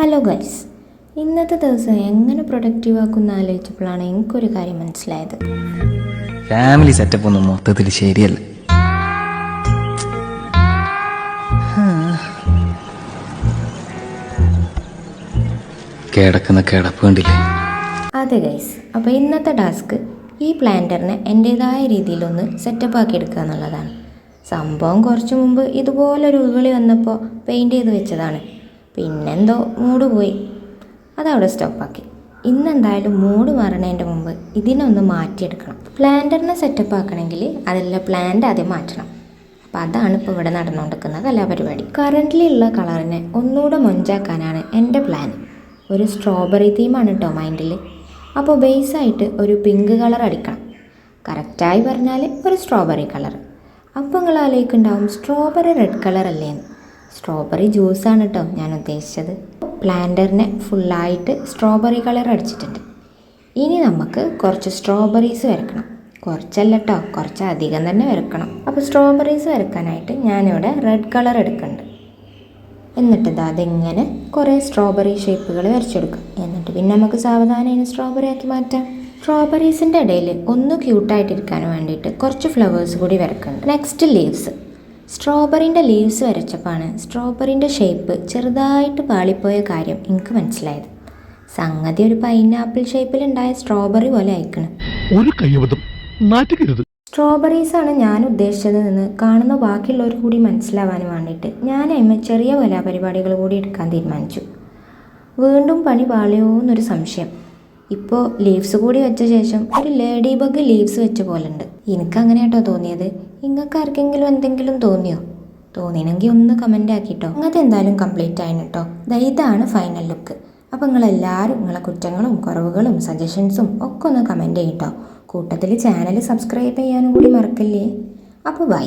Hello guys, ഇന്നത്തെ ദിവസം എങ്ങനെ പ്രൊഡക്റ്റീവ് ആക്കുമെന്ന് ആലോചിച്ചപ്പോഴാണ് എനിക്കൊരു കാര്യം മനസ്സിലായത്. ഫാമിലി സെറ്റപ്പ് ഒന്നും മൊത്തത്തിൽ ശരിയല്ല. കിടക്കുന്ന കിടപ്പ് കണ്ടില്ലേ? അതെ ഗൈസ്, അപ്പോൾ ഇന്നത്തെ ടാസ്ക് ഈ പ്ലാന്ററിനെ എൻ്റേതായ രീതിയിലൊന്ന് സെറ്റപ്പ് ആക്കി എടുക്കുക എന്നുള്ളതാണ്. സംഭവം കുറച്ച് മുമ്പ് ഇതുപോലൊരു ഉൾവിളി വന്നപ്പോൾ പെയിൻറ്റ് ചെയ്ത് വെച്ചതാണ്. പിന്നെന്തോ മൂഡ് പോയി, അതവിടെ സ്റ്റോപ്പാക്കി. ഇന്നെന്തായാലും മൂഡ് മാറണതിൻ്റെ മുമ്പ് ഇതിനൊന്ന് മാറ്റിയെടുക്കണം. പ്ലാന്ററിനെ സെറ്റപ്പ് ആക്കണമെങ്കിൽ അതിലുള്ള പ്ലാന്റ് ആദ്യം മാറ്റണം. അപ്പോൾ അതാണ് ഇപ്പോൾ ഇവിടെ നടന്നുകൊണ്ടിരിക്കുന്ന കലാപരിപാടി. കറൻ്റ്ലി ഉള്ള കളറിനെ ഒന്നുകൂടെ മൊഞ്ചാക്കാനാണ് എൻ്റെ പ്ലാൻ. ഒരു സ്ട്രോബെറി തീമാണ് കേട്ടോ മൈൻഡിൽ. അപ്പോൾ ബേസായിട്ട് ഒരു പിങ്ക് കളർ അടിക്കണം. കറക്റ്റായി പറഞ്ഞാൽ ഒരു സ്ട്രോബെറി കളർ. അപ്പോൾ നിങ്ങൾ ആലോചിക്കുന്നുണ്ടാവും, സ്ട്രോബെറി റെഡ് കളർ അല്ലേന്ന്. സ്ട്രോബെറി ജ്യൂസാണ് കേട്ടോ ഞാൻ ഉദ്ദേശിച്ചത്. പ്ലാന്ററിനെ ഫുള്ളായിട്ട് സ്ട്രോബെറി കളർ അടിച്ചിട്ടുണ്ട്. ഇനി നമുക്ക് കുറച്ച് സ്ട്രോബെറീസ് വരക്കണം. കുറച്ചല്ല കേട്ടോ, കുറച്ച് അധികം തന്നെ വരക്കണം. അപ്പോൾ സ്ട്രോബെറീസ് വരക്കാനായിട്ട് ഞാനിവിടെ റെഡ് കളർ എടുക്കുന്നുണ്ട്. എന്നിട്ട് അതിങ്ങനെ കുറേ സ്ട്രോബെറി ഷേപ്പുകൾ വരച്ചെടുക്കാം. എന്നിട്ട് പിന്നെ നമുക്ക് സാവധാനം ഇതിന് സ്ട്രോബെറി ആക്കി മാറ്റാം. സ്ട്രോബെറീസിൻ്റെ ഇടയിൽ ഒന്ന് ക്യൂട്ടായിട്ടിരിക്കാൻ വേണ്ടിയിട്ട് കുറച്ച് ഫ്ലവേഴ്സ് കൂടി വരക്കുന്നുണ്ട്. Next leaves. സ്ട്രോബെറിൻ്റെ ലീവ്സ് വരച്ചപ്പോഴാണ് സ്ട്രോബെറിൻ്റെ ഷേപ്പ് ചെറുതായിട്ട് പാളിപ്പോയ കാര്യം എനിക്ക് മനസ്സിലായത്. സംഗതി ഒരു പൈനാപ്പിൾ ഷേപ്പിലുണ്ടായ സ്ട്രോബെറി പോലെ അയക്കണം. സ്ട്രോബെറീസാണ് ഞാൻ ഉദ്ദേശിച്ചത് എന്ന് കാണുന്ന ബാക്കിയുള്ളവർ കൂടി മനസ്സിലാവാൻ വേണ്ടിയിട്ട് ഞാൻ അതിന് ചെറിയ കലാപരിപാടികൾ കൂടി എടുക്കാൻ തീരുമാനിച്ചു. വീണ്ടും പണി പാളിയോ എന്നൊരു സംശയം. ഇപ്പോൾ ലീവ്സ് കൂടി വെച്ച ശേഷം ഒരു ലേഡി ബഗ് ലീവ്സ് വെച്ച പോലെ ഉണ്ട്. എനിക്കങ്ങനെ കേട്ടോ തോന്നിയത്. നിങ്ങൾക്ക് ആർക്കെങ്കിലും എന്തെങ്കിലും തോന്നിയോ? തോന്നിയെങ്കിൽ ഒന്ന് കമൻ്റ് ആക്കിട്ടോ. അങ്ങനത്തെ എന്തായാലും കംപ്ലീറ്റ് ആയിരുന്നു കേട്ടോ. ഇതാണ് ഫൈനൽ ലുക്ക്. അപ്പോൾ നിങ്ങളെല്ലാവരും നിങ്ങളെ കുറ്റങ്ങളും കുറവുകളും സജഷൻസും ഒക്കെ ഒന്ന് കമൻറ്റ് ചെയ്യട്ടോ. കൂട്ടത്തിൽ ചാനൽ സബ്സ്ക്രൈബ് ചെയ്യാനും കൂടി മറക്കല്ലേ. അപ്പോൾ ബൈ.